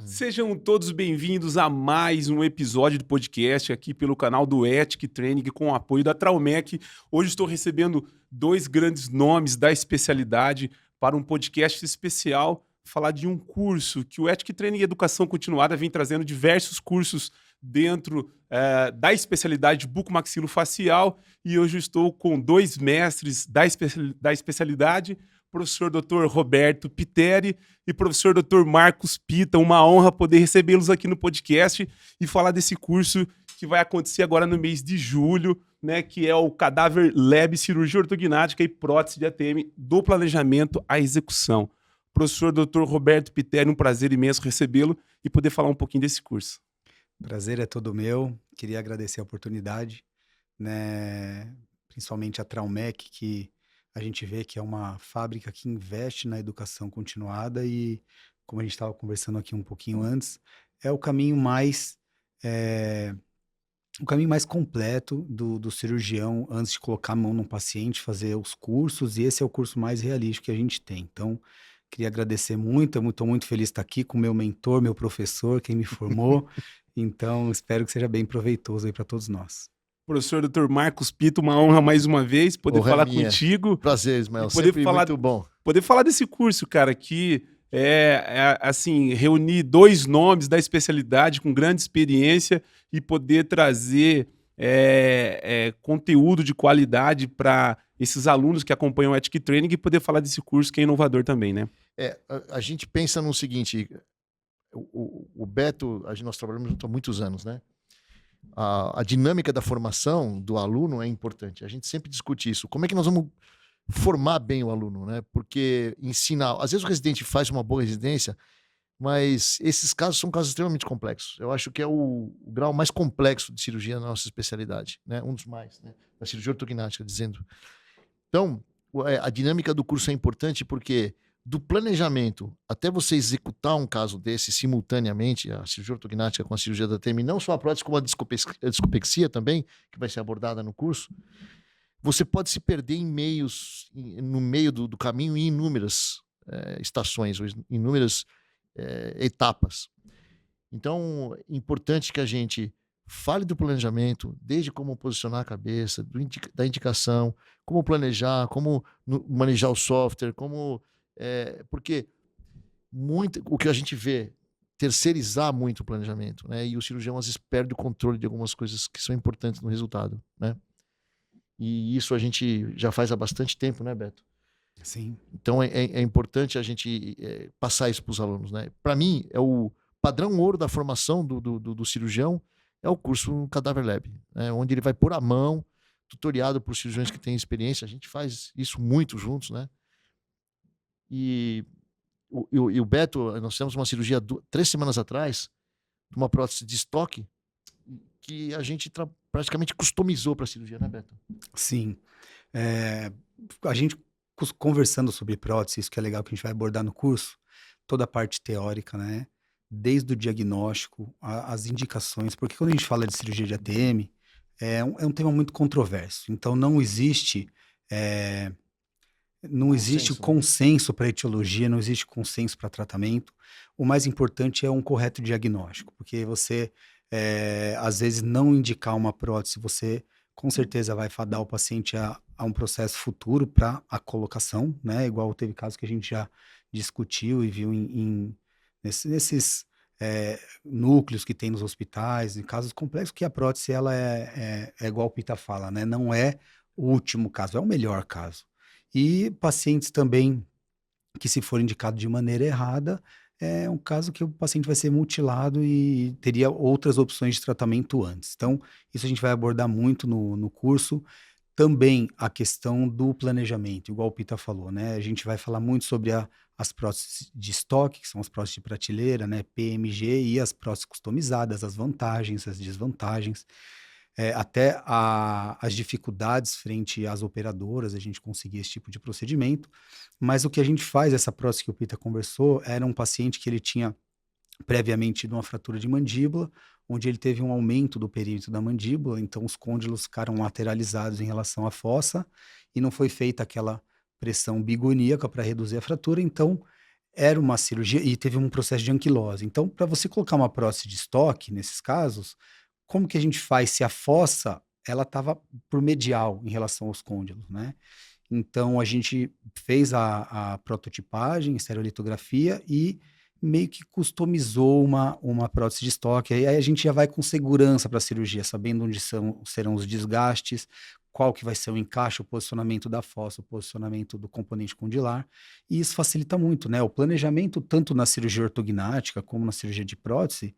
Sejam todos bem-vindos a mais um episódio do podcast aqui pelo canal do Ethic Training com o apoio da Traumec. Hoje estou recebendo dois grandes nomes da especialidade para um podcast especial, falar de um curso que o Ethic Training Educação Continuada vem trazendo diversos cursos dentro da especialidade bucomaxilofacial, e hoje eu estou com dois mestres da especialidade, professor Dr. Roberto Piteri e professor Dr. Marcos Pita. Uma honra poder recebê-los aqui no podcast e falar desse curso que vai acontecer agora no mês de julho, né, que é o Cadaver Lab Cirurgia Ortognática e Prótese de ATM do planejamento à execução. Professor Dr. Roberto Piteri, um prazer imenso recebê-lo e poder falar um pouquinho desse curso. Prazer é todo meu. Queria agradecer a oportunidade, né, principalmente a Traumec, que a gente vê que é uma fábrica que investe na educação continuada e, como a gente estava conversando aqui um pouquinho antes, é o caminho mais completo do cirurgião antes de colocar a mão no paciente, fazer os cursos, e esse é o curso mais realístico que a gente tem. Então, queria agradecer muito, eu estou muito feliz de estar aqui com o meu mentor, meu professor, quem me formou. Então, espero que seja bem proveitoso aí para todos nós. Professor Dr. Marcos Pita, uma honra mais uma vez poder falar contigo. Prazer, Ismael, poder sempre falar, muito bom. Poder falar desse curso, cara, que assim, reunir dois nomes da especialidade com grande experiência e poder trazer conteúdo de qualidade para esses alunos que acompanham o Ethic Training e poder falar desse curso que é inovador também, né? A gente pensa no seguinte, o Beto, nós trabalhamos junto há muitos anos, né? A dinâmica da formação do aluno é importante. A gente sempre discute isso. Como é que nós vamos formar bem o aluno, né? Porque ensinar... Às vezes o residente faz uma boa residência, mas esses casos são casos extremamente complexos. Eu acho que é o grau mais complexo de cirurgia na nossa especialidade, né? Um dos mais, né? Da cirurgia ortognática, dizendo. Então, a dinâmica do curso é importante porque do planejamento até você executar um caso desse simultaneamente, a cirurgia ortognática com a cirurgia da ATM, não só a prótese, como a discopexia também, que vai ser abordada no curso, você pode se perder no meio do caminho em inúmeras estações, ou inúmeras etapas. Então, é importante que a gente fale do planejamento, desde como posicionar a cabeça, da indicação, como planejar, como manejar o software, porque o que a gente vê, terceirizar muito o planejamento, né? E o cirurgião às vezes perde o controle de algumas coisas que são importantes no resultado, né? E isso a gente já faz há bastante tempo, né, Beto? Sim. Então é importante a gente passar isso para os alunos, né? Para mim, é o padrão ouro da formação do cirurgião, é o curso Cadaver Lab, né? Onde ele vai pôr a mão, tutoriado por cirurgiões que têm experiência. A gente faz isso muito juntos, né? E o Beto, nós fizemos uma cirurgia 3 semanas atrás, de uma prótese de estoque, que a gente praticamente customizou para a cirurgia, né, Beto? Sim. A gente conversando sobre prótese, isso que é legal que a gente vai abordar no curso, toda a parte teórica, né? Desde o diagnóstico, as indicações, porque quando a gente fala de cirurgia de ATM, é um tema muito controverso. Então, não existe o consenso para etiologia, não existe consenso para tratamento. O mais importante é um correto diagnóstico, porque você, às vezes, não indicar uma prótese, você com certeza vai fadar o paciente a um processo futuro para a colocação, né? Igual teve casos que a gente já discutiu e viu nesses núcleos que tem nos hospitais, em casos complexos, que a prótese ela é igual o Pita fala, né? Não é o último caso, é o melhor caso. E pacientes também que, se for indicado de maneira errada, é um caso que o paciente vai ser mutilado e teria outras opções de tratamento antes. Então, isso a gente vai abordar muito no curso. Também a questão do planejamento, igual o Pita falou, né? A gente vai falar muito sobre as próteses de estoque, que são as próteses de prateleira, né? PMG, e as próteses customizadas, as vantagens, as desvantagens. Até as dificuldades frente às operadoras, a gente conseguir esse tipo de procedimento. Mas o que a gente faz, essa prótese que o Pita conversou, era um paciente que ele tinha previamente tido uma fratura de mandíbula, onde ele teve um aumento do perímetro da mandíbula, então os côndilos ficaram lateralizados em relação à fossa, e não foi feita aquela pressão bigoníaca para reduzir a fratura. Então, era uma cirurgia e teve um processo de anquilose. Então, para você colocar uma prótese de estoque, nesses casos, como que a gente faz se a fossa ela estava por medial em relação aos côndilos, né? Então, a gente fez a prototipagem, estereolitografia e meio que customizou uma prótese de estoque. Aí a gente já vai com segurança para a cirurgia, sabendo onde serão os desgastes, qual que vai ser o encaixe, o posicionamento da fossa, o posicionamento do componente condilar. E isso facilita muito, né? O planejamento, tanto na cirurgia ortognática como na cirurgia de prótese,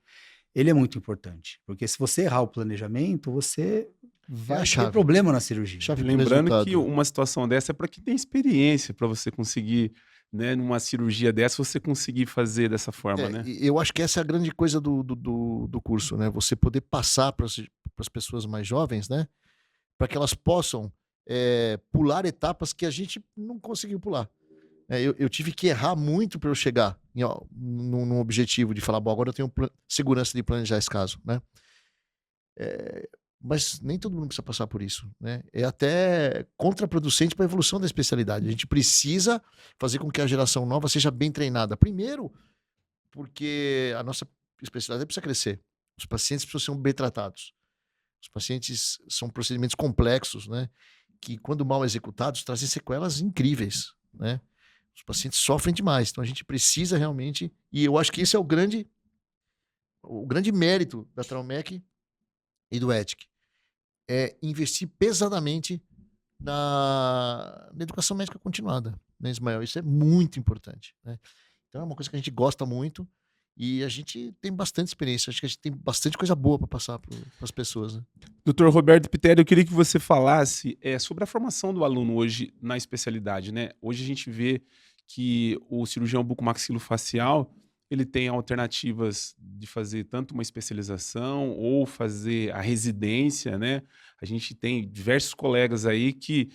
ele é muito importante. Porque se você errar o planejamento, você É a vai ter chave. problema na cirurgia. Chave pro Lembrando que resultado. uma situação dessa é para quem tem experiência, para você conseguir, né, numa cirurgia dessa, você conseguir fazer dessa forma, né? E eu acho que essa é a grande coisa do curso, né? Você poder passar para as pessoas mais jovens, né? Para que elas possam pular etapas que a gente não conseguiu pular. Eu tive que errar muito para eu chegar num objetivo de falar, bom, agora eu tenho segurança de planejar esse caso, né? Mas nem todo mundo precisa passar por isso, né? É até contraproducente para a evolução da especialidade. A gente precisa fazer com que a geração nova seja bem treinada. Primeiro, porque a nossa especialidade precisa crescer. Os pacientes precisam ser bem tratados. Os pacientes são procedimentos complexos, né? Que, quando mal executados, trazem sequelas incríveis, né? Os pacientes sofrem demais. Então, a gente precisa realmente... E eu acho que esse é o grande mérito da Traumec e do ETIC. É investir pesadamente na educação médica continuada, né, Ismael? Isso é muito importante, né? Então, é uma coisa que a gente gosta muito e a gente tem bastante experiência. Acho que a gente tem bastante coisa boa para passar para as pessoas, né? Doutor Roberto Pitério, eu queria que você falasse sobre a formação do aluno hoje na especialidade, né? Hoje a gente vê que o cirurgião bucomaxilofacial, ele tem alternativas de fazer tanto uma especialização ou fazer a residência, né? A gente tem diversos colegas aí que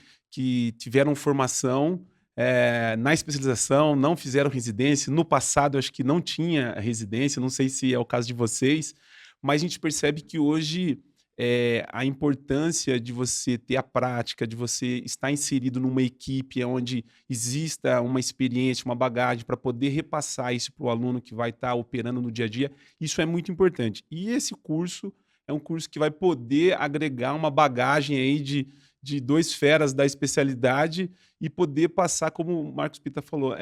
tiveram formação na especialização, não fizeram residência. No passado, eu acho que não tinha residência, não sei se é o caso de vocês, mas a gente percebe que hoje a importância de você ter a prática, de você estar inserido numa equipe onde exista uma experiência, uma bagagem para poder repassar isso para o aluno que vai estar operando no dia a dia, isso é muito importante. E esse curso é um curso que vai poder agregar uma bagagem aí de dois feras da especialidade e poder passar, como o Marcos Pita falou,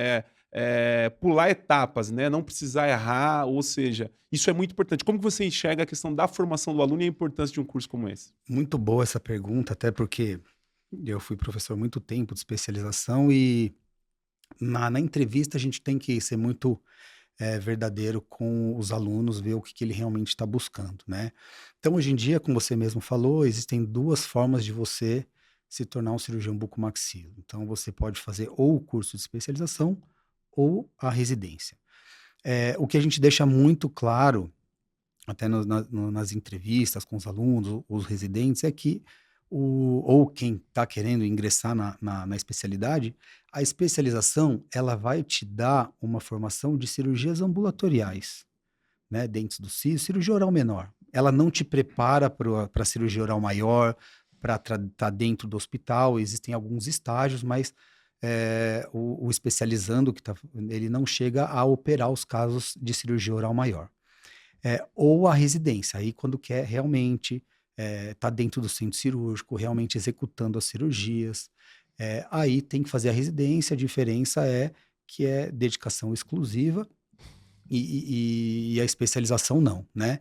pular etapas, né? Não precisar errar, ou seja, isso é muito importante. Como que você enxerga a questão da formação do aluno e a importância de um curso como esse? Muito boa essa pergunta, até porque eu fui professor há muito tempo de especialização e na entrevista a gente tem que ser muito verdadeiro com os alunos, ver o que ele realmente está buscando, né? Então, hoje em dia, como você mesmo falou, existem duas formas de você se tornar um cirurgião bucomaxilo. Então, você pode fazer ou o curso de especialização ou a residência. O que a gente deixa muito claro, até nas entrevistas com os alunos, os residentes, é que ou quem está querendo ingressar na especialidade, a especialização ela vai te dar uma formação de cirurgias ambulatoriais, né, dentes do siso, cirurgia oral menor. Ela não te prepara para a cirurgia oral maior, para estar dentro do hospital. Existem alguns estágios, mas o especializando ele não chega a operar os casos de cirurgia oral maior. Ou a residência, aí quando quer realmente tá dentro do centro cirúrgico, realmente executando as cirurgias, aí tem que fazer a residência. A diferença é que é dedicação exclusiva e a especialização não, né?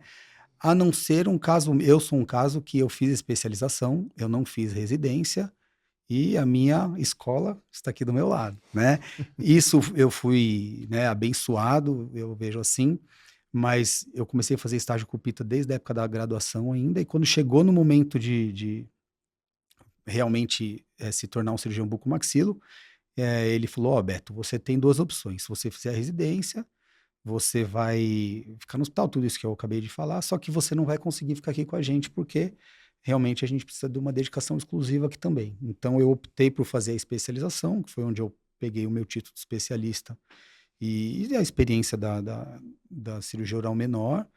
A não ser um caso, eu sou um caso que eu fiz especialização, eu não fiz residência e a minha escola está aqui do meu lado, né? Isso eu fui, né, abençoado, eu vejo assim. Mas eu comecei a fazer estágio com o Pita desde a época da graduação ainda, e quando chegou no momento de realmente se tornar um cirurgião bucomaxilo, ele falou: ó, Beto, você tem duas opções. Se você fizer a residência, você vai ficar no hospital, tudo isso que eu acabei de falar, só que você não vai conseguir ficar aqui com a gente, porque realmente a gente precisa de uma dedicação exclusiva aqui também. Então eu optei por fazer a especialização, que foi onde eu peguei o meu título de especialista e a experiência da cirurgia oral menor,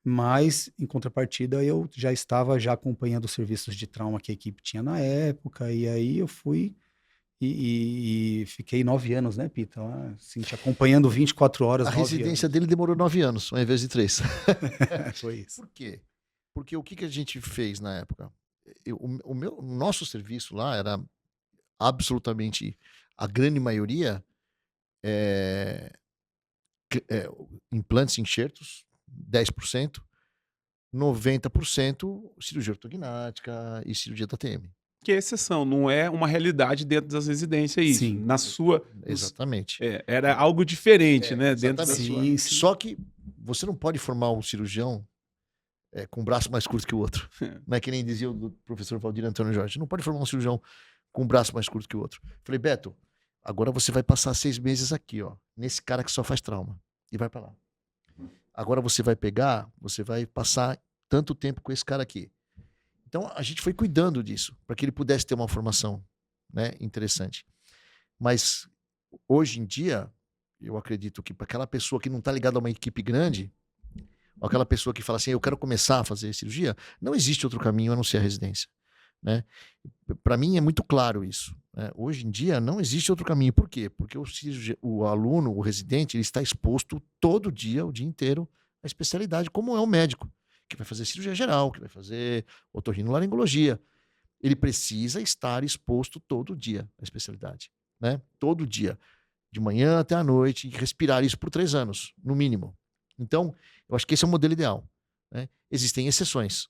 mas, em contrapartida, eu já estava acompanhando os serviços de trauma que a equipe tinha na época, e aí eu fui e fiquei 9 anos, né, Pita? Lá, assim, te acompanhando 24 horas, A 9 residência anos. dele demorou 9 anos, ao invés de 3. Foi isso. Por quê? Porque o que a gente fez na época? O nosso serviço lá era absolutamente, a grande maioria, é, implantes e enxertos, 10%, 90% cirurgia ortognática e cirurgia da TM. Que é exceção, não é uma realidade dentro das residências isso. Sim. Na sua... Exatamente. Era algo diferente, né? Dentro da Exatamente. sua... Sim. Só que você não pode formar um cirurgião com um braço mais curto que o outro. Não é que nem dizia o professor Valdir Antônio Jorge. Não pode formar um cirurgião com um braço mais curto que o outro. Falei, Beto, agora você vai passar 6 meses aqui, ó, nesse cara que só faz trauma. E vai para lá. Agora você vai passar tanto tempo com esse cara aqui. Então a gente foi cuidando disso, para que ele pudesse ter uma formação, né, interessante. Mas hoje em dia, eu acredito que para aquela pessoa que não está ligada a uma equipe grande, ou aquela pessoa que fala assim, eu quero começar a fazer cirurgia, não existe outro caminho a não ser a residência, né? Para mim é muito claro isso, né? Hoje em dia não existe outro caminho. Por quê? Porque o aluno, o residente, ele está exposto todo dia, o dia inteiro, à especialidade, como é o médico, que vai fazer cirurgia geral, que vai fazer otorrinolaringologia. Ele precisa estar exposto todo dia à especialidade, né? Todo dia, de manhã até a noite, e respirar isso por 3 anos, no mínimo. Então, eu acho que esse é o modelo ideal, né? Existem exceções.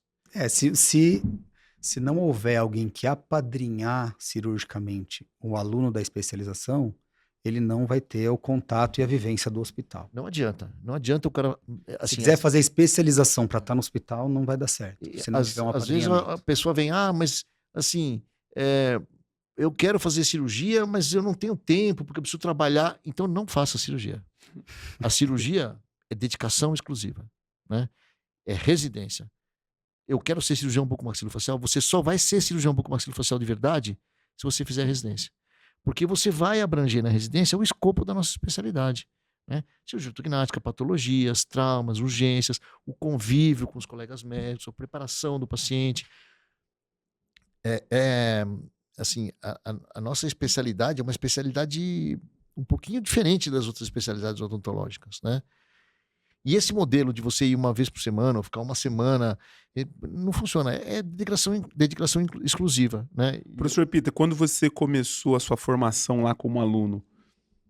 Se não houver alguém que apadrinhar cirurgicamente o aluno da especialização, ele não vai ter o contato e a vivência do hospital. Não adianta. Não adianta o cara... Assim, se quiser fazer especialização para estar no hospital, não vai dar certo. Se não tiver um às vezes a pessoa vem, mas assim, eu quero fazer cirurgia, mas eu não tenho tempo, porque eu preciso trabalhar. Então não faça cirurgia. A cirurgia é dedicação exclusiva, né? É residência. Eu quero ser cirurgião bucomaxilofacial. Você só vai ser cirurgião bucomaxilofacial de verdade se você fizer residência. Porque você vai abranger na residência o escopo da nossa especialidade, né? Cirurgia ortognática, patologias, traumas, urgências, o convívio com os colegas médicos, a preparação do paciente. Assim, a nossa especialidade é uma especialidade um pouquinho diferente das outras especialidades odontológicas, né? E esse modelo de você ir uma vez por semana ou ficar uma semana não funciona. É dedicação exclusiva, né? Professor Pita, quando você começou a sua formação lá como aluno,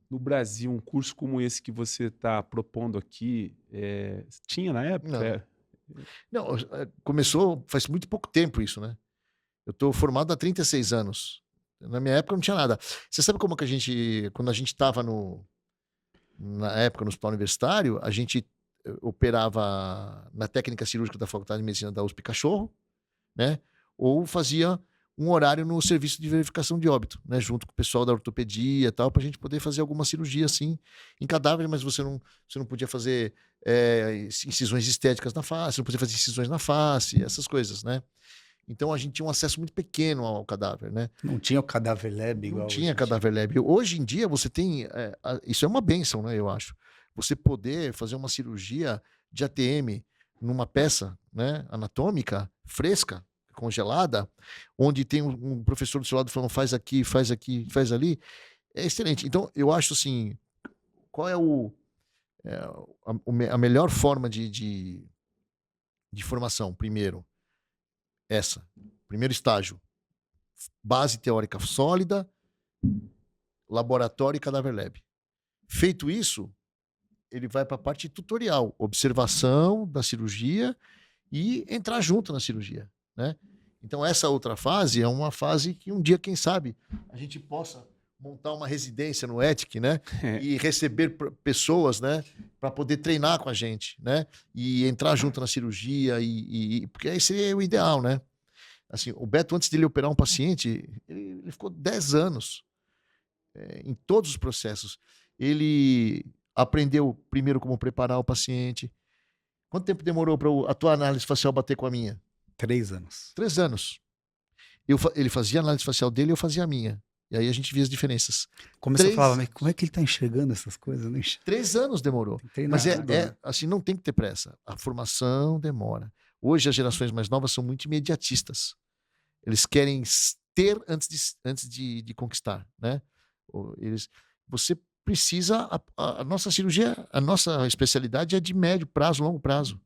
no Brasil, um curso como esse que você está propondo aqui, tinha na época? Não, começou faz muito pouco tempo isso, né? Eu estou formado há 36 anos. Na minha época não tinha nada. Você sabe como que quando a gente estava na época no hospital universitário, a gente operava na técnica cirúrgica da Faculdade de Medicina da USP Cachorro, né? Ou fazia um horário no serviço de verificação de óbito, né? Junto com o pessoal da ortopedia e tal, para a gente poder fazer alguma cirurgia assim em cadáver, mas você não podia fazer incisões estéticas na face, não podia fazer incisões na face, essas coisas, né? Então a gente tinha um acesso muito pequeno ao cadáver, né? Não tinha o cadáver lab igual. Não tinha cadáver lab. Hoje em dia você tem... isso é uma bênção, né? Eu acho. Você poder fazer uma cirurgia de ATM numa peça, né, anatômica, fresca, congelada, onde tem um professor do seu lado falando faz aqui, faz ali, é excelente. Então eu acho assim, qual é a melhor forma de formação? Primeiro, primeiro estágio, base teórica sólida, laboratório e cadáver lab. Feito isso, ele vai para a parte tutorial, observação da cirurgia e entrar junto na cirurgia, né? Então essa outra fase é uma fase que um dia, quem sabe, a gente possa montar uma residência no ETIC, né? E receber pessoas, né? Para poder treinar com a gente, né? E entrar junto na cirurgia porque aí seria o ideal, né? Assim, o Beto, antes de ele operar um paciente, ele ficou 10 anos em todos os processos. Ele aprendeu primeiro como preparar o paciente. Quanto tempo demorou para a tua análise facial bater com a minha? 3 anos. 3 anos. Ele fazia a análise facial dele e eu fazia a minha. E aí a gente via as diferenças. Você falava, mas como é que ele está enxergando essas coisas? 3 anos demorou. Mas assim, não tem que ter pressa. A formação demora. Hoje as gerações mais novas são muito imediatistas. Eles querem ter antes de conquistar, né? Você precisa, a nossa cirurgia, a nossa especialidade é de médio prazo, longo prazo.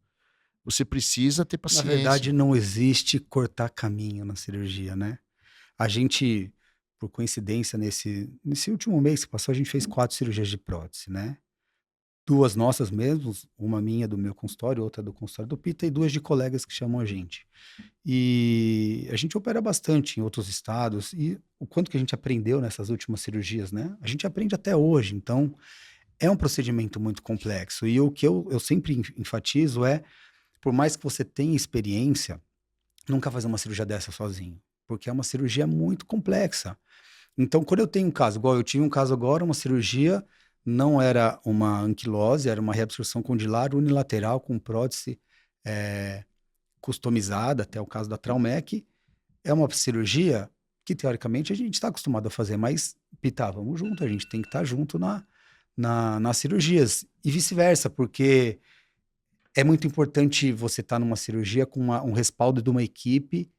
Você precisa ter Na paciência. verdade, não existe cortar caminho na cirurgia, né? A gente, por coincidência, nesse último mês que passou, a gente fez 4 cirurgias de prótese, né? 2 nossas mesmos, uma minha do meu consultório, outra do consultório do Pita e 2 de colegas que chamam a gente. E a gente opera bastante em outros estados e o quanto que a gente aprendeu nessas últimas cirurgias, né? A gente aprende até hoje, então é um procedimento muito complexo. E o que eu sempre enfatizo é, por mais que você tenha experiência, nunca fazer uma cirurgia dessa sozinho, porque é uma cirurgia muito complexa. Então, quando eu tenho um caso, igual eu tive um caso agora, uma cirurgia, não era uma anquilose, era uma reabsorção condilar unilateral com prótese customizada, até o caso da Traumec. É uma cirurgia que, teoricamente, a gente está acostumado a fazer, mas, Pita, vamos junto, a gente tem que estar junto nas cirurgias. E vice-versa, porque é muito importante você estar numa cirurgia com um respaldo de uma equipe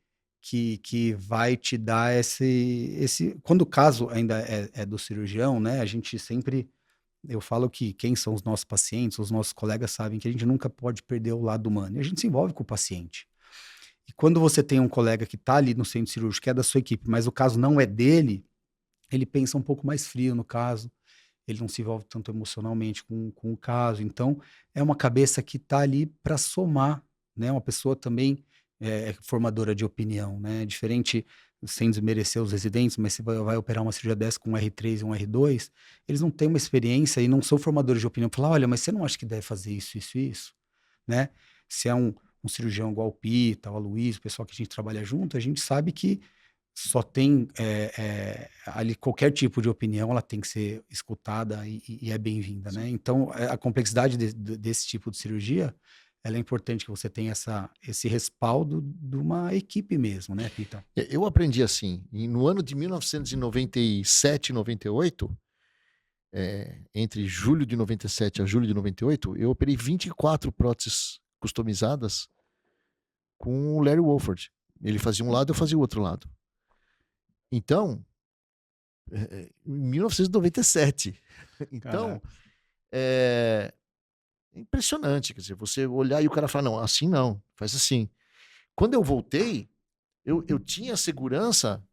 que vai te dar esse. Quando o caso ainda é do cirurgião, né? A gente sempre. Eu falo que quem são os nossos pacientes, os nossos colegas sabem que a gente nunca pode perder o lado humano. E a gente se envolve com o paciente. E quando você tem um colega que está ali no centro cirúrgico, que é da sua equipe, mas o caso não é dele, ele pensa um pouco mais frio no caso, ele não se envolve tanto emocionalmente com o caso. Então, é uma cabeça que está ali para somar, né? Uma pessoa também formadora de opinião, né? Diferente, sem desmerecer os residentes, mas você vai operar uma cirurgia dessa com um R3 e um R2, eles não têm uma experiência e não são formadores de opinião. Falar, olha, mas você não acha que deve fazer isso, isso e isso, né? Se é um cirurgião igual o Pita, o Aloysio, o pessoal que a gente trabalha junto, a gente sabe que só tem ali qualquer tipo de opinião, ela tem que ser escutada e é bem-vinda, né? Então, a complexidade desse tipo de cirurgia, ela é importante que você tenha esse respaldo de uma equipe mesmo, né, Pita? Eu aprendi assim, no ano de 1997 e 98, entre julho de 97 a julho de 98, eu operei 24 próteses customizadas com o Larry Wolford. Ele fazia um lado, eu fazia o outro lado. Então, em 1997. Então, é impressionante, quer dizer, você olhar e o cara falar, não, assim não, faz assim. Quando eu voltei, eu tinha a segurança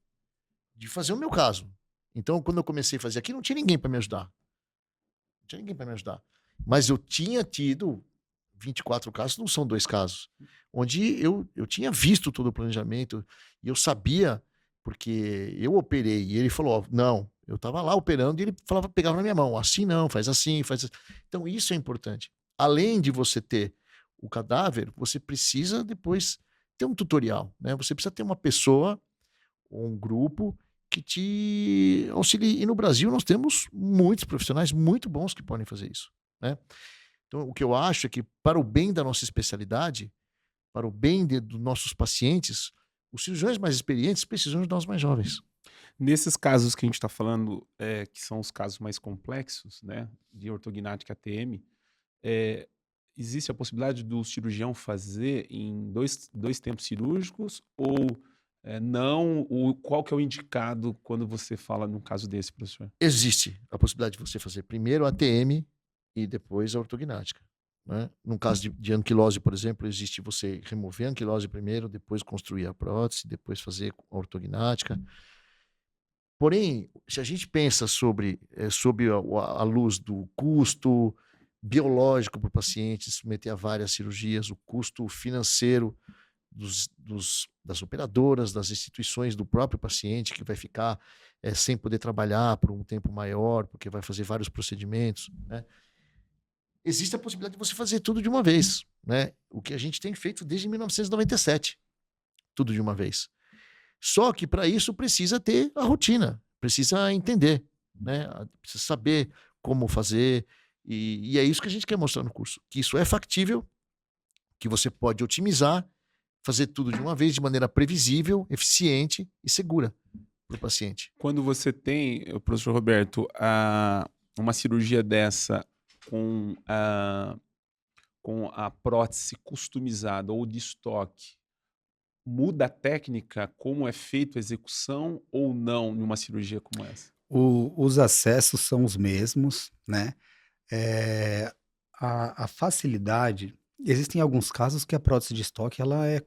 de fazer o meu caso. Então, quando eu comecei a fazer aqui, não tinha ninguém para me ajudar. Não tinha ninguém para me ajudar. Mas eu tinha tido 24 casos, não são 2 casos, onde eu tinha visto todo o planejamento e eu sabia, porque eu operei e ele falou, ó, não, eu estava lá operando e ele falava, pegava na minha mão, assim não, faz assim, faz assim. Então isso é importante. Além de você ter o cadáver, você precisa depois ter um tutorial, né? Você precisa ter uma pessoa ou um grupo que te auxilie. E no Brasil nós temos muitos profissionais muito bons que podem fazer isso, né? Então, o que eu acho é que, para o bem da nossa especialidade, para o bem dos nossos pacientes, os cirurgiões mais experientes precisam ajudar os mais jovens. Nesses casos que a gente está falando, que são os casos mais complexos, né, de ortognática ATM, existe a possibilidade do cirurgião fazer em dois tempos cirúrgicos ou não? Qual que é o indicado quando você fala num caso desse, professor? Existe a possibilidade de você fazer primeiro a ATM e depois a ortognática, né? Num caso de anquilose, por exemplo, existe você remover a anquilose primeiro, depois construir a prótese, depois fazer a ortognática. Porém, se a gente pensa sobre a luz do custo biológico para o paciente, submeter a várias cirurgias, o custo financeiro das operadoras, das instituições, do próprio paciente, que vai ficar sem poder trabalhar por um tempo maior, porque vai fazer vários procedimentos, né? Existe a possibilidade de você fazer tudo de uma vez, né? O que a gente tem feito desde 1997, tudo de uma vez. Só que para isso precisa ter a rotina, precisa entender, né? Precisa saber como fazer, e é isso que a gente quer mostrar no curso, que isso é factível, que você pode otimizar, fazer tudo de uma vez de maneira previsível, eficiente e segura para o paciente. Quando você tem, professor Roberto, uma cirurgia dessa com a prótese customizada ou de estoque, muda a técnica, como é feita a execução ou não em uma cirurgia como essa? Os acessos são os mesmos, né? Eh, a facilidade, existem alguns casos que a prótese de estoque ela é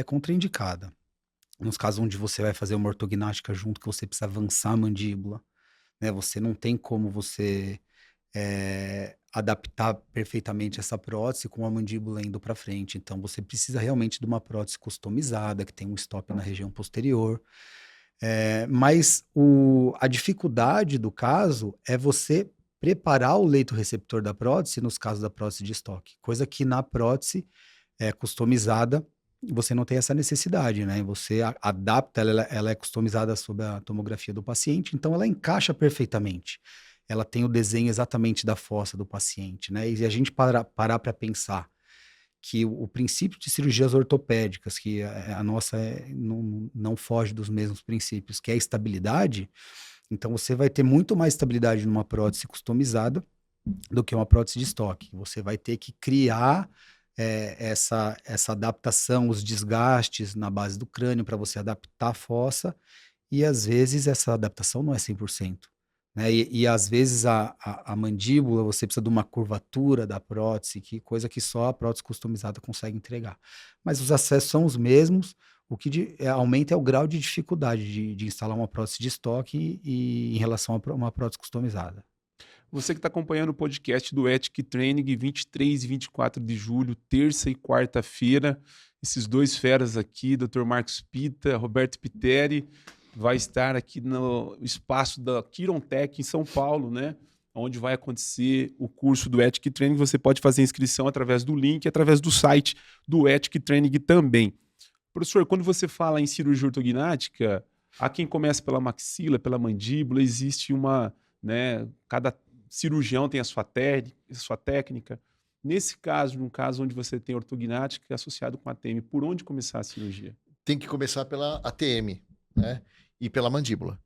contraindicada. Nos casos onde você vai fazer uma ortognática junto, que você precisa avançar a mandíbula, né? Você não tem como você adaptar perfeitamente essa prótese com a mandíbula indo para frente. Então, você precisa realmente de uma prótese customizada, que tem um stop na região posterior. Mas a dificuldade do caso é você preparar o leito receptor da prótese, nos casos da prótese de estoque, coisa que na prótese customizada você não tem essa necessidade, né? Você adapta, ela é customizada sob a tomografia do paciente, então ela encaixa perfeitamente. Ela tem o desenho exatamente da fossa do paciente, né? E a gente parar para pensar que o princípio de cirurgias ortopédicas, que a nossa não foge dos mesmos princípios, que é a estabilidade, então você vai ter muito mais estabilidade numa prótese customizada do que uma prótese de estoque. Você vai ter que criar essa adaptação, os desgastes na base do crânio para você adaptar a fossa, e às vezes essa adaptação não é 100%. Né? E às vezes a mandíbula, você precisa de uma curvatura da prótese, coisa que só a prótese customizada consegue entregar. Mas os acessos são os mesmos, o que aumenta é o grau de dificuldade de instalar uma prótese de estoque em relação a uma prótese customizada. Você que está acompanhando o podcast do Ethic Training, 23 e 24 de julho, terça e quarta-feira, esses dois feras aqui, Dr. Marcos Pita, Roberto Piteri, vai estar aqui no espaço da Quirontech em São Paulo, né? Onde vai acontecer o curso do Ethic Training. Você pode fazer inscrição através do link, através do site do Ethic Training também. Professor, quando você fala em cirurgia ortognática, há quem comece pela maxila, pela mandíbula, existe uma, né? Cada cirurgião tem a sua técnica. Nesse caso, num caso onde você tem ortognática associado com ATM, por onde começar a cirurgia? Tem que começar pela ATM, né? E pela mandíbula.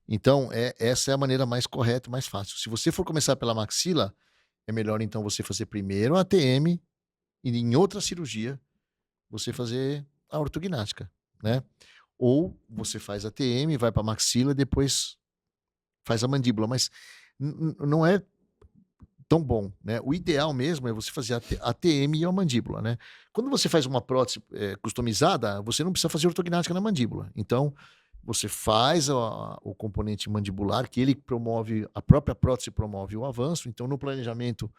Então, essa é a maneira mais correta, mais fácil. Se você for começar pela maxila, é melhor então você fazer primeiro a ATM e em outra cirurgia você fazer a ortognática, né? Ou você faz a ATM, vai para a maxila e depois faz a mandíbula, mas não é tão bom, né? O ideal mesmo é você fazer a ATM e a mandíbula, né? Quando você faz uma prótese customizada, você não precisa fazer ortognática na mandíbula. Então, você faz o componente mandibular, que ele promove, a própria prótese promove o avanço. Então, no planejamento,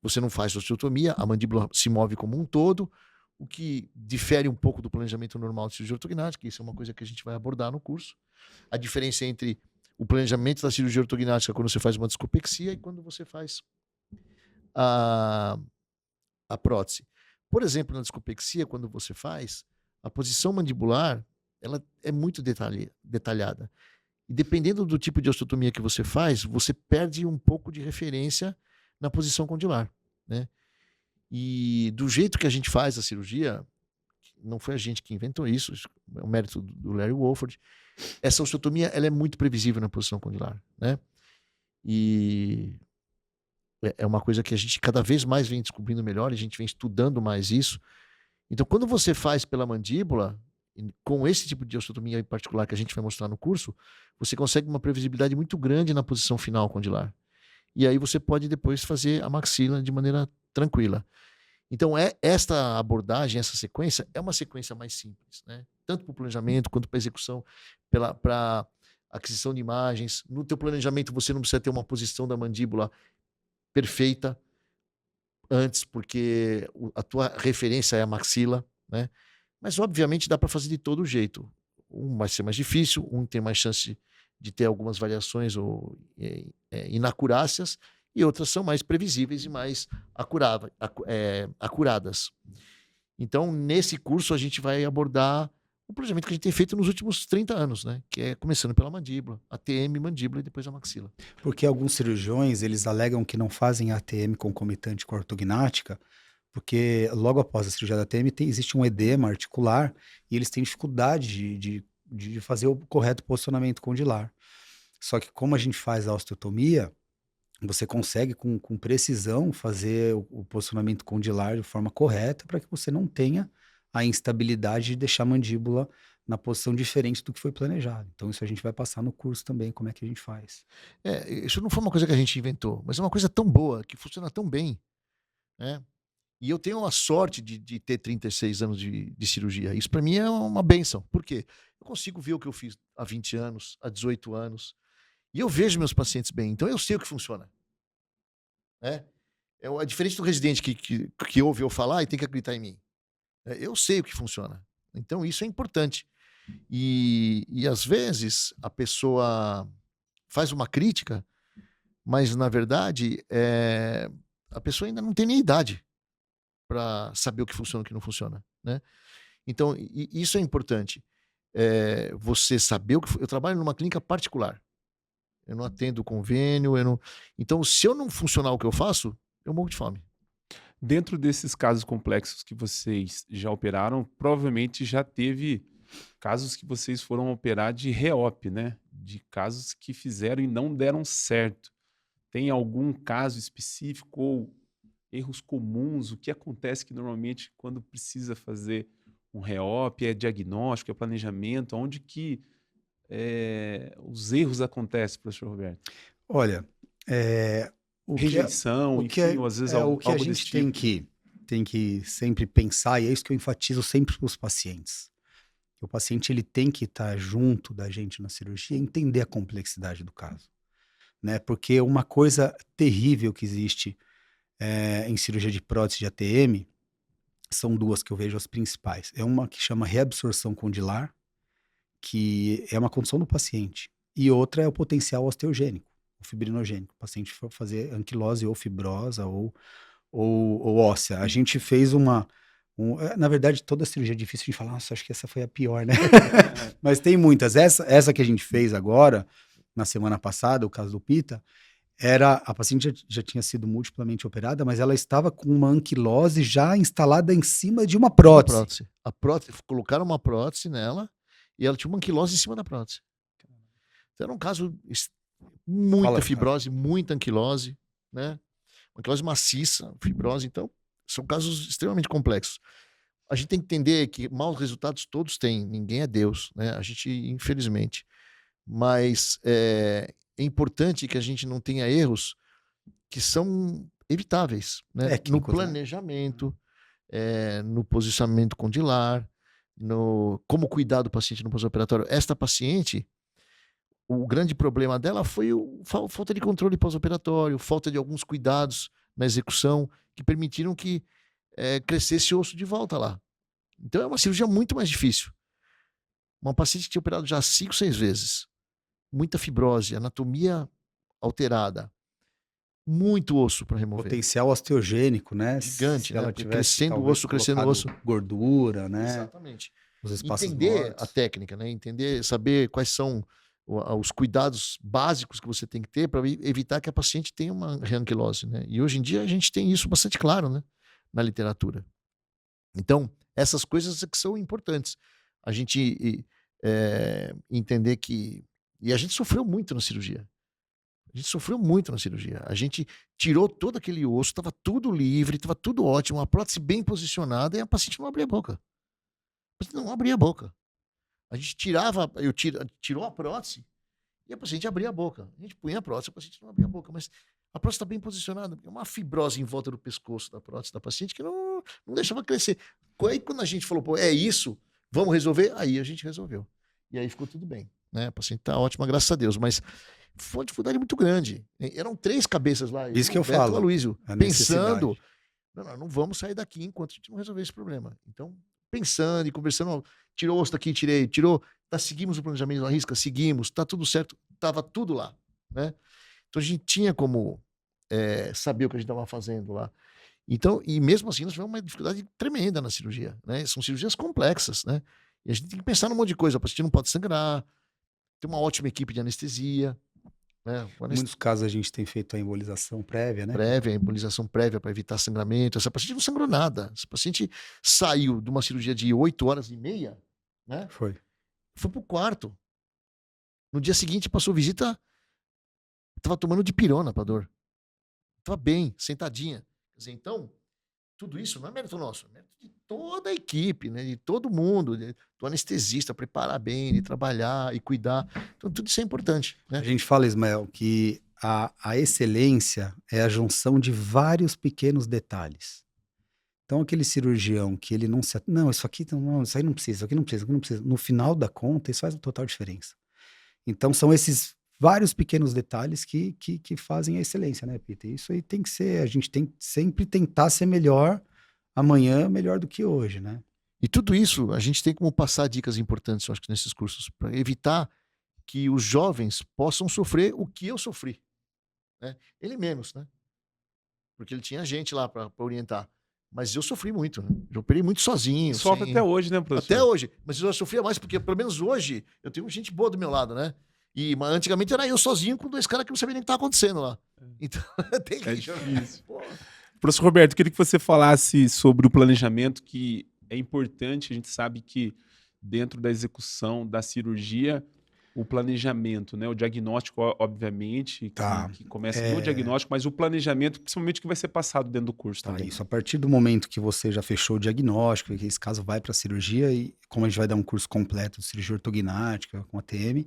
você não faz osteotomia, a mandíbula se move como um todo, o que difere um pouco do planejamento normal de cirurgia ortognática. Isso é uma coisa que a gente vai abordar no curso. A diferença entre o planejamento da cirurgia ortognática quando você faz uma discopexia e quando você faz a prótese. Por exemplo, na discopexia, quando você faz, a posição mandibular ela é muito detalhada. E dependendo do tipo de osteotomia que você faz, você perde um pouco de referência na posição condilar, né? E do jeito que a gente faz a cirurgia, não foi a gente que inventou isso, é o mérito do Larry Wolford, essa osteotomia ela é muito previsível na posição condilar, né? E é uma coisa que a gente cada vez mais vem descobrindo melhor, a gente vem estudando mais isso. Então, quando você faz pela mandíbula, com esse tipo de osteotomia em particular que a gente vai mostrar no curso, você consegue uma previsibilidade muito grande na posição final condilar. E aí você pode depois fazer a maxila de maneira tranquila. Então, esta abordagem, essa sequência, é uma sequência mais simples, né? Tanto para o planejamento quanto para a execução, para aquisição de imagens. No teu planejamento, você não precisa ter uma posição da mandíbula perfeita antes, porque a tua referência é a maxila, né? Mas, obviamente, dá para fazer de todo jeito. Um vai ser mais difícil, um tem mais chance de ter algumas variações ou inacurácias, e outras são mais previsíveis e mais acuradas. Então, nesse curso, a gente vai abordar o planejamento que a gente tem feito nos últimos 30 anos, né? Que é começando pela mandíbula, ATM, mandíbula e depois a maxila. Porque alguns cirurgiões, eles alegam que não fazem ATM concomitante com a ortognática, porque logo após a cirurgia da ATM existe um edema articular e eles têm dificuldade de fazer o correto posicionamento condilar. Só que como a gente faz a osteotomia, você consegue com precisão fazer o posicionamento condilar de forma correta para que você não tenha a instabilidade de deixar a mandíbula na posição diferente do que foi planejado. Então, isso a gente vai passar no curso também, como é que a gente faz. Isso não foi uma coisa que a gente inventou, mas é uma coisa tão boa, que funciona tão bem, né? E eu tenho a sorte de ter 36 anos de cirurgia. Isso para mim é uma bênção. Por quê? Eu consigo ver o que eu fiz há 20 anos, há 18 anos, e eu vejo meus pacientes bem, então eu sei o que funciona, né? É diferente do residente que ouve eu falar e tem que acreditar em mim. Eu sei o que funciona. Então isso é importante. E às vezes a pessoa faz uma crítica, mas na verdade a pessoa ainda não tem nem idade para saber o que funciona e o que não funciona, né? Então isso é importante. Você saber o que... Eu trabalho numa clínica particular. Eu não atendo convênio, Então, se eu não funcionar o que eu faço, eu morro de fome. Dentro desses casos complexos que vocês já operaram, provavelmente já teve casos que vocês foram operar de reop, né? De casos que fizeram e não deram certo. Tem algum caso específico ou erros comuns? O que acontece que normalmente quando precisa fazer um reop, é diagnóstico, é planejamento? Onde que os erros acontecem, professor Roberto? Olha, Rejeição, enfim, ou às vezes o que a algo desse gente tipo. tem que sempre pensar, e é isso que eu enfatizo sempre para os pacientes. O paciente ele tem que estar junto da gente na cirurgia e entender a complexidade do caso, né? Porque uma coisa terrível que existe em cirurgia de prótese de ATM são duas que eu vejo as principais. É uma que chama reabsorção condilar, que é uma condição do paciente, e outra é o potencial osteogênico, o fibrinogênico. O paciente for fazer anquilose ou fibrosa ou óssea. A gente fez na verdade, toda cirurgia é difícil de falar, nossa, acho que essa foi a pior, né? Mas tem muitas. Essa que a gente fez agora, na semana passada, o caso do Pita, a paciente já tinha sido multiplamente operada, mas ela estava com uma anquilose já instalada em cima de uma prótese. A prótese, colocaram uma prótese nela e ela tinha uma anquilose em cima da prótese. Então era um caso muita fibrose, muita anquilose, né? Uma anquilose maciça, fibrose, então são casos extremamente complexos. A gente tem que entender que maus resultados todos têm, ninguém é Deus, né? A gente, infelizmente. Mas é importante que a gente não tenha erros que são evitáveis, né? No planejamento, no posicionamento condilar, como cuidar do paciente no pós-operatório. Esta paciente, o grande problema dela foi falta de controle pós-operatório, falta de alguns cuidados na execução que permitiram que crescesse osso de volta lá. Então é uma cirurgia muito mais difícil. Uma paciente que tinha operado já 5, 6 vezes, muita fibrose, anatomia alterada, muito osso para remover. Potencial osteogênico, né? Gigante, se né? ela tivesse Crescendo o osso. Gordura, né? Exatamente. Os espaços Entender mortos. a técnica, né? Entender, saber quais são os cuidados básicos que você tem que ter para evitar que a paciente tenha uma reanquilose, né? E hoje em dia a gente tem isso bastante claro, né? Na literatura. Então, essas coisas é que são importantes. A gente entender que... E a gente sofreu muito na cirurgia. A gente tirou todo aquele osso, estava tudo livre, estava tudo ótimo, a prótese bem posicionada e a paciente não abria a boca. A paciente não abria a boca. A gente tirou a prótese e a paciente abria a boca. A gente punha a prótese, a paciente não abria a boca, mas a prótese está bem posicionada. É uma fibrose em volta do pescoço da prótese da paciente que não deixava crescer. Aí quando a gente falou, pô, é isso, vamos resolver? Aí a gente resolveu. E aí ficou tudo bem, né? A paciente está ótima, graças a Deus, mas foi uma dificuldade muito grande. Eram 3 cabeças lá. Isso que eu falo. Aloysio, pensando, não vamos sair daqui enquanto a gente não resolver esse problema. Então, pensando e conversando, tirou o osso daqui, tirou, seguimos o planejamento da risca, seguimos, tá tudo certo, tava tudo lá, né? Então a gente tinha como saber o que a gente estava fazendo lá. Então, e mesmo assim nós tivemos uma dificuldade tremenda na cirurgia, né? São cirurgias complexas, né? E a gente tem que pensar num monte de coisa, a paciente não pode sangrar, tem uma ótima equipe de anestesia, né? Em muitos casos a gente tem feito a embolização prévia, né? A embolização prévia para evitar sangramento. Essa paciente não sangrou nada. Essa paciente saiu de uma cirurgia de 8 horas e meia, né? Foi pro quarto. No dia seguinte passou visita, tava tomando dipirona pra dor. Tava bem, sentadinha. Quer dizer, então, tudo isso não é mérito nosso, é mérito de toda a equipe, né? De todo mundo, do anestesista, preparar bem, de trabalhar e cuidar. Então, tudo isso é importante, A né? gente fala, Ismael, que a excelência é a junção de vários pequenos detalhes. Então, aquele cirurgião que ele não se... Não, isso aqui não, isso aí não precisa, isso aqui não precisa, isso aqui não precisa. No final da conta, isso faz uma total diferença. Então, são esses vários pequenos detalhes que fazem a excelência, né, Peter? Isso aí tem que ser, a gente tem que sempre tentar ser melhor amanhã, melhor do que hoje, né? E tudo isso a gente tem como passar dicas importantes, eu acho que nesses cursos, para evitar que os jovens possam sofrer o que eu sofri, né? Ele menos, né? Porque ele tinha gente lá para orientar. Mas eu sofri muito, né? Eu operei muito sozinho. Sofre sem- até hoje, né, professor? Até hoje. Mas eu sofria mais porque, pelo menos hoje, eu tenho gente boa do meu lado, né? Mas antigamente era eu sozinho com dois caras que não sabiam nem o que estava acontecendo lá. Então, tem É que... difícil. Pô, Professor Roberto, eu queria que você falasse sobre o planejamento, que é importante. A gente sabe que dentro da execução da cirurgia, o planejamento, né? O diagnóstico, obviamente, Tá. que começa no diagnóstico, mas o planejamento, principalmente, que vai ser passado dentro do curso Tá, também. isso. A partir do momento que você já fechou o diagnóstico, que esse caso vai para a cirurgia, e como a gente vai dar um curso completo de cirurgia ortognática com ATM,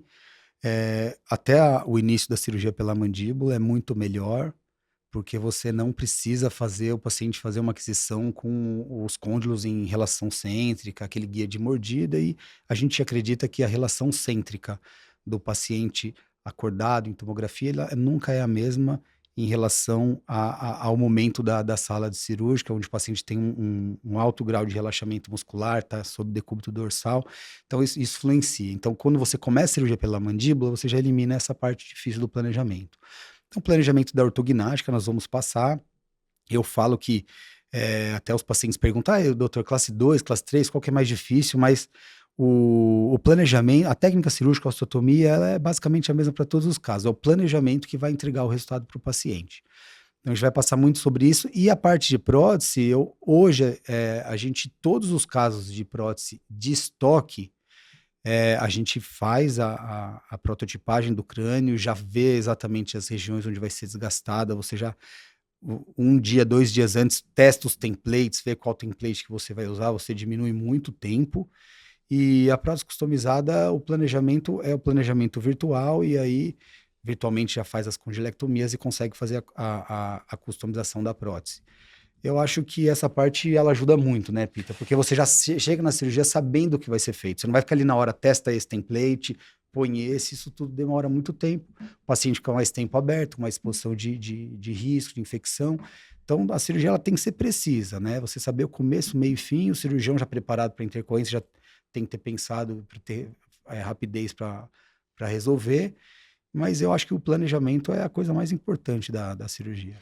até o início da cirurgia pela mandíbula é muito melhor, porque você não precisa fazer o paciente fazer uma aquisição com os côndilos em relação cêntrica, aquele guia de mordida, e a gente acredita que a relação cêntrica do paciente acordado em tomografia, ela nunca é a mesma em relação ao momento da sala de cirúrgica, onde o paciente tem um alto grau de relaxamento muscular, está sob decúbito dorsal, então isso influencia. Então, quando você começa a cirurgia pela mandíbula, você já elimina essa parte difícil do planejamento. Então, o planejamento da ortognática nós vamos passar. Eu falo que até os pacientes perguntam, doutor, classe 2, classe 3, qual que é mais difícil? Mas o planejamento, a técnica cirúrgica, a osteotomia, ela é basicamente a mesma para todos os casos. É o planejamento que vai entregar o resultado para o paciente. Então, a gente vai passar muito sobre isso. E a parte de prótese, hoje, todos os casos de prótese de estoque, a gente faz a prototipagem do crânio, já vê exatamente as regiões onde vai ser desgastada, você já, um dia, 2 dias antes, testa os templates, vê qual template que você vai usar, você diminui muito o tempo. E a prótese customizada, o planejamento é o planejamento virtual, e aí virtualmente já faz as condilectomias e consegue fazer a customização da prótese. Eu acho que essa parte ela ajuda muito, né, Pita? Porque você já chega na cirurgia sabendo o que vai ser feito. Você não vai ficar ali na hora, testa esse template, põe esse, isso tudo demora muito tempo. O paciente fica mais tempo aberto, com mais exposição de risco, de infecção. Então, a cirurgia ela tem que ser precisa, né? Você saber o começo, meio e fim, o cirurgião já preparado para intercorrência já tem que ter pensado para ter rapidez para resolver. Mas eu acho que o planejamento é a coisa mais importante da cirurgia.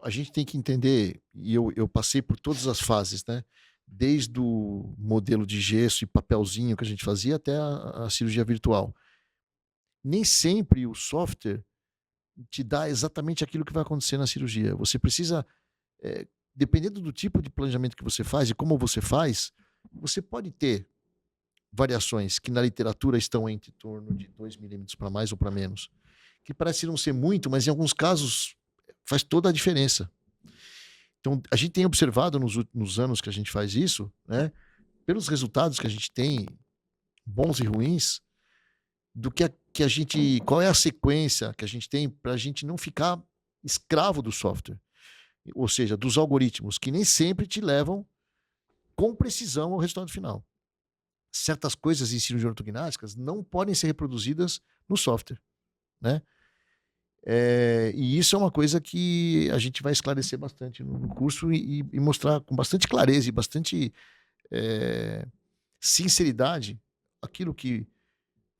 A gente tem que entender, e eu passei por todas as fases, né? Desde o modelo de gesso e papelzinho que a gente fazia até a cirurgia virtual. Nem sempre o software te dá exatamente aquilo que vai acontecer na cirurgia. Você precisa, dependendo do tipo de planejamento que você faz e como você faz, você pode ter variações que na literatura estão em torno de 2 milímetros para mais ou para menos, que parece não ser muito, mas em alguns casos faz toda a diferença. Então, a gente tem observado nos anos que a gente faz isso, né, pelos resultados que a gente tem, bons e ruins, do que a gente, qual é a sequência que a gente tem para a gente não ficar escravo do software, ou seja, dos algoritmos, que nem sempre te levam com precisão ao resultado final. Certas coisas em cirurgia ortognáticas não podem ser reproduzidas no software, né? E isso é uma coisa que a gente vai esclarecer bastante no curso e mostrar com bastante clareza e bastante sinceridade aquilo que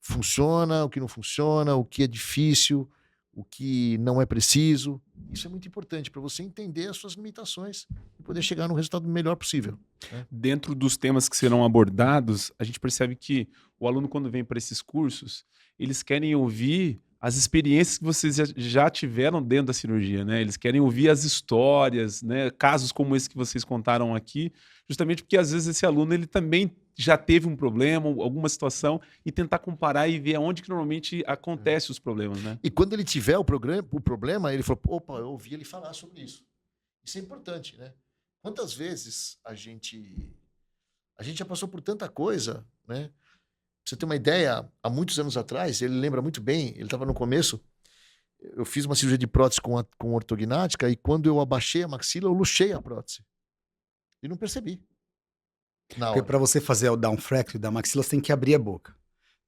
funciona, o que não funciona, o que é difícil, o que não é preciso. Isso é muito importante para você entender as suas limitações e poder chegar no resultado melhor possível, né? Dentro dos temas que serão abordados, a gente percebe que o aluno, quando vem para esses cursos, eles querem ouvir as experiências que vocês já tiveram dentro da cirurgia, né? Eles querem ouvir as histórias, né? Casos como esse que vocês contaram aqui, justamente porque às vezes esse aluno ele também já teve um problema, alguma situação, e tentar comparar e ver aonde que normalmente acontecem os problemas, né? E quando ele tiver o problema, ele falou, opa, eu ouvi ele falar sobre isso. Isso é importante, né? Quantas vezes a gente já passou por tanta coisa, né? Pra você ter uma ideia, há muitos anos atrás, ele lembra muito bem, ele estava no começo, eu fiz uma cirurgia de prótese com ortognática e quando eu abaixei a maxila, eu luxei a prótese. E não percebi. Na Porque hora. para você fazer o down fracture da maxila, você tem que abrir a boca.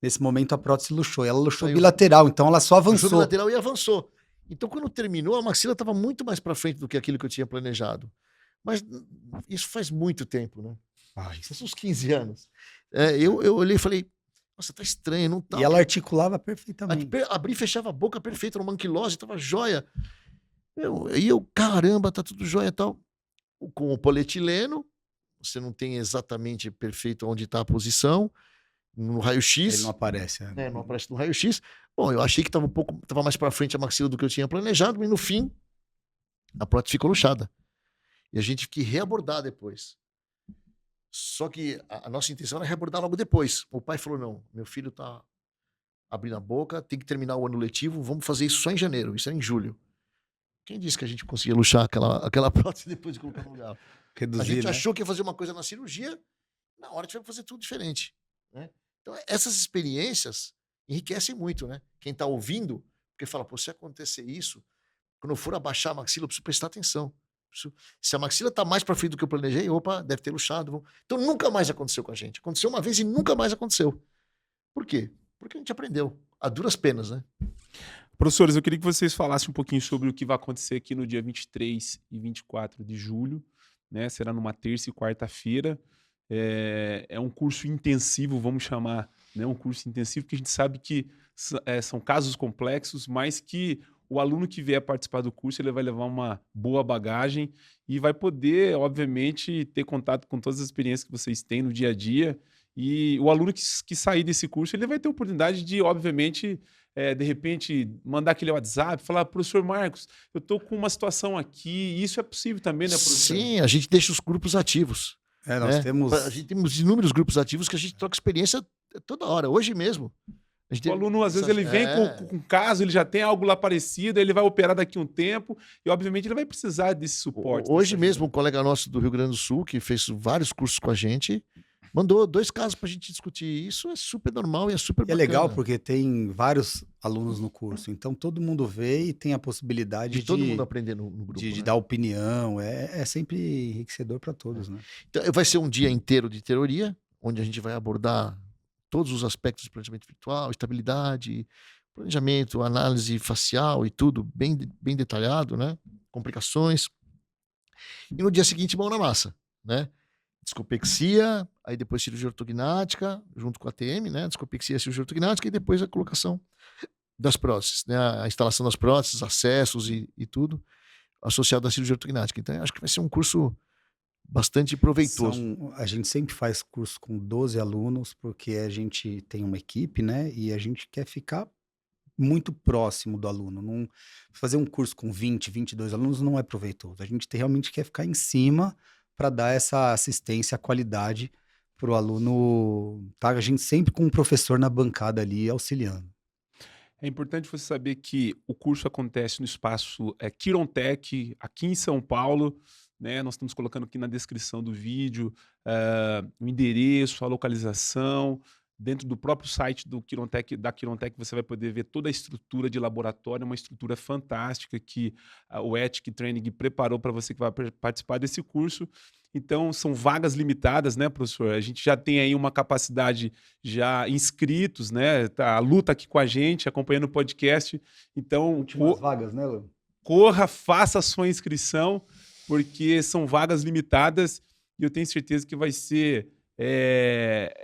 Nesse momento, a prótese luxou. Ela luxou Aí bilateral, então ela só Luxou avançou. bilateral e avançou. Então, quando terminou, a maxila estava muito mais para frente do que aquilo que eu tinha planejado. Mas isso faz muito tempo, né? Isso faz uns 15 anos. Eu olhei e falei, nossa, tá estranho, não tá. E ela articulava perfeitamente. Abri e fechava a boca perfeita, uma anquilose, tava jóia. Caramba, tá tudo jóia e tal. Com o polietileno, você não tem exatamente perfeito onde está a posição. No raio-x. Ele não aparece. Não aparece no raio-x. Bom, eu achei que tava mais para frente a maxila do que eu tinha planejado, e no fim, a prótese ficou luxada. E a gente teve que reabordar depois. Só que a nossa intenção era reabordar logo depois. O pai falou, não, meu filho tá abrindo a boca, tem que terminar o ano letivo, vamos fazer isso só em janeiro, isso era em julho. Quem disse que a gente conseguia luxar aquela prótese depois de colocar no lugar? Reduzir, a gente né? achou que ia fazer uma coisa na cirurgia, na hora tivemos que fazer tudo diferente, né? Então, essas experiências enriquecem muito, né? Quem está ouvindo, porque fala, pô, se acontecer isso, quando eu for abaixar a maxila, eu preciso prestar atenção. Se a maxila está mais para frente do que eu planejei, opa, deve ter luxado. Então, nunca mais aconteceu com a gente. Aconteceu uma vez e nunca mais aconteceu. Por quê? Porque a gente aprendeu. A duras penas, né? Professores, eu queria que vocês falassem um pouquinho sobre o que vai acontecer aqui no dia 23 e 24 de julho, né? Será numa terça e quarta-feira. É um curso intensivo, vamos chamar, né? Um curso intensivo, que a gente sabe que são casos complexos, mas que o aluno que vier participar do curso, ele vai levar uma boa bagagem e vai poder, obviamente, ter contato com todas as experiências que vocês têm no dia a dia. E o aluno que sair desse curso, ele vai ter a oportunidade de, obviamente, de repente, mandar aquele WhatsApp, falar, professor Marcos, eu estou com uma situação aqui, isso é possível também, né, professor? Sim, a gente deixa os grupos ativos. Nós temos... A gente temos inúmeros grupos ativos que a gente troca experiência toda hora, hoje mesmo. O aluno, às vezes, ele vem com um caso, ele já tem algo lá parecido, ele vai operar daqui a um tempo e, obviamente, ele vai precisar desse suporte. Hoje mesmo, um colega nosso do Rio Grande do Sul, que fez vários cursos com a gente, mandou 2 casos para a gente discutir. Isso é super normal e é super bacana. É legal porque tem vários alunos no curso, então todo mundo vê e tem a possibilidade de todo mundo aprender no grupo. De dar opinião, é sempre enriquecedor para todos, né? Então, vai ser um dia inteiro de teoria, onde a gente vai abordar todos os aspectos de planejamento virtual, estabilidade, planejamento, análise facial e tudo bem detalhado, né? Complicações. E no dia seguinte, mão na massa, né? Discopexia, aí depois cirurgia ortognática, junto com a ATM, né? Discopexia, cirurgia ortognática e depois a colocação das próteses, né? A instalação das próteses, acessos e tudo associado à cirurgia ortognática. Então, acho que vai ser um curso bastante proveitoso. A gente sempre faz curso com 12 alunos, porque a gente tem uma equipe, né? E a gente quer ficar muito próximo do aluno. Não, fazer um curso com 20, 22 alunos não é proveitoso. A gente realmente quer ficar em cima para dar essa assistência, qualidade para o aluno. Tá? A gente sempre com um professor na bancada ali auxiliando. É importante você saber que o curso acontece no espaço Quirontech, aqui em São Paulo, né? Nós estamos colocando aqui na descrição do vídeo o endereço, a localização. Dentro do próprio site da Quirontech, você vai poder ver toda a estrutura de laboratório, uma estrutura fantástica que o Ethic Training preparou para você que vai participar desse curso. Então, são vagas limitadas, né, professor? A gente já tem aí uma capacidade já inscritos, né? A Lu tá aqui com a gente, acompanhando o podcast. Então, últimas vagas, né, Lu? Corra, faça a sua inscrição, porque são vagas limitadas e eu tenho certeza que vai ser...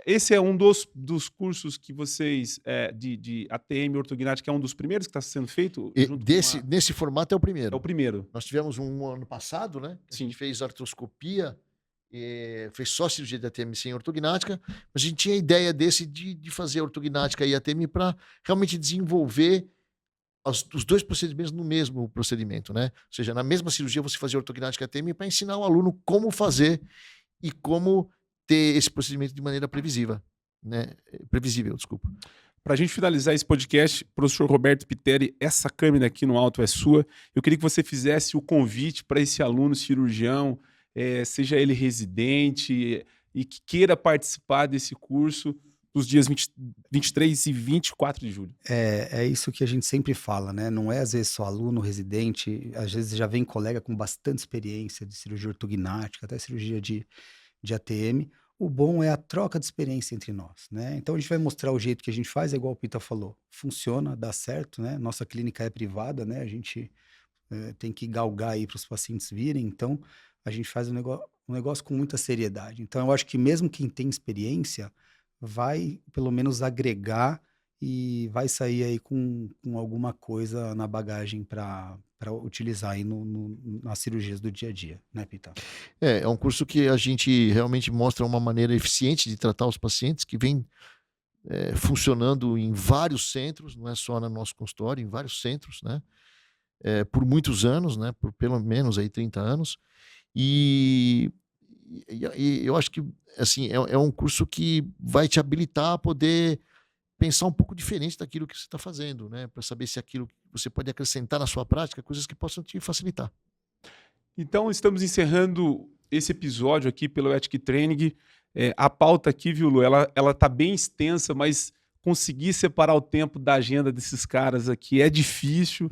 esse é um dos cursos que vocês, de ATM ortognática, é um dos primeiros que está sendo feito? Nesse formato é o primeiro. É o primeiro. Nós tivemos um ano passado, né? A gente fez artroscopia, fez só cirurgia de ATM sem ortognática, mas a gente tinha a ideia de fazer ortognática e ATM para realmente desenvolver os 2 procedimentos no mesmo procedimento, né? Ou seja, na mesma cirurgia você fazia ortognática e ATM para ensinar o aluno como fazer e como ter esse procedimento de maneira previsível, né? Desculpa. Para a gente finalizar esse podcast, professor Roberto Piteri, essa câmera aqui no alto é sua. Eu queria que você fizesse o convite para esse aluno cirurgião seja ele residente e que queira participar desse curso dos dias 23 e 24 de julho? É isso que a gente sempre fala, né? Não é às vezes só aluno, residente, às vezes já vem colega com bastante experiência de cirurgia ortognática, até cirurgia de ATM. O bom é a troca de experiência entre nós, né? Então a gente vai mostrar o jeito que a gente faz, é igual o Pita falou, funciona, dá certo, né? Nossa clínica é privada, né? A gente tem que galgar aí para os pacientes virem, então a gente faz um negócio com muita seriedade. Então eu acho que mesmo quem tem experiência vai pelo menos agregar e vai sair aí com alguma coisa na bagagem para utilizar aí nas cirurgias do dia a dia, né, Pita? É um curso que a gente realmente mostra uma maneira eficiente de tratar os pacientes, que vem funcionando em vários centros, não é só no nosso consultório, em vários centros, né? Por muitos anos, né? Por pelo menos aí 30 anos. E eu acho que assim, é um curso que vai te habilitar a poder pensar um pouco diferente daquilo que você está fazendo, né? Para saber se aquilo que você pode acrescentar na sua prática, coisas que possam te facilitar. Então, estamos encerrando esse episódio aqui pelo Ethic Training. A pauta aqui, viu, Lu? Ela tá bem extensa, mas conseguir separar o tempo da agenda desses caras aqui é difícil.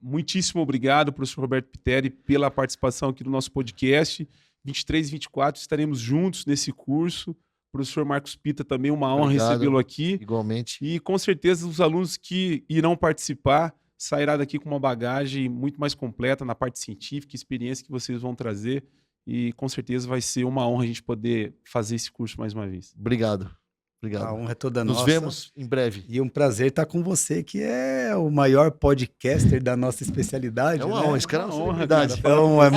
Muitíssimo obrigado, professor Roberto Piteri, pela participação aqui no nosso podcast. 23 e 24 estaremos juntos nesse curso. Professor Marcos Pita, também uma honra recebê-lo aqui. Igualmente. E com certeza os alunos que irão participar sairá daqui com uma bagagem muito mais completa na parte científica, experiência que vocês vão trazer. E com certeza vai ser uma honra a gente poder fazer esse curso mais uma vez. Obrigado. Obrigado. A honra é toda nossa. Nos vemos em breve. E um prazer estar com você, que é o maior podcaster da nossa especialidade. É uma né? honra, esse cara é uma honra, celebridade. cara. Então, é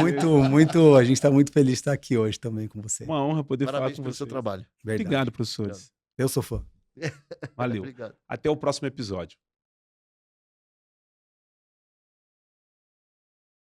muito, a gente está muito feliz de estar aqui hoje também com você. Uma honra poder Parabéns falar com pelo você. seu trabalho. Verdade. Obrigado, professores. Eu sou fã. Valeu. Obrigado. Até o próximo episódio.